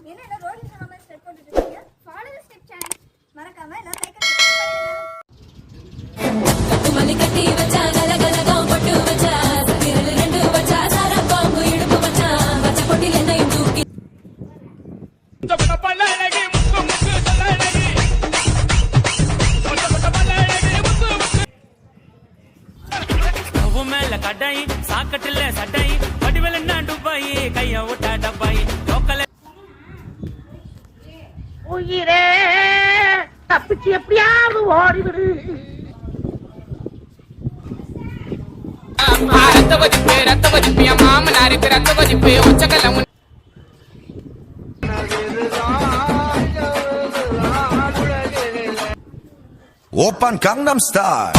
என்ன ரோட்ல சொன்ன மாதிரி ஸ்டெப் போட்டுட்டு இருக்கீங்க? ஃபாலோ தி ஸ்டெப் சேனல். மறக்காம எல்லாரும் லைக் அண்ட் சப்ஸ்கிரைப் பண்ணுங்க. கட்டுமல்லி கட்டி வச்சா கலகலகம் பொட்டு வச்சா சதிரல ரெண்டு வச்சா சாரா பாம்பு இடுப்பு வச்சா வச்ச பொட்டில என்னையும் தூக்கி பல்லழகி முத்து முத்து சொல்லழகி பல்லழகி முத்து முத்து மேல கடாய் சாக்கட்டில சட்டை வடிவல டுபாய் கைய விட்டா டப்பாய் லோக்கல் உயிரே தப்பிச்சு எப்படியாவது ஓடிவிடு. ரத்த வதிப்பு என் மாமனாருக்கு ரத்த வதிப்பு ஒச்சக்கல்ல Open Gangnam Style.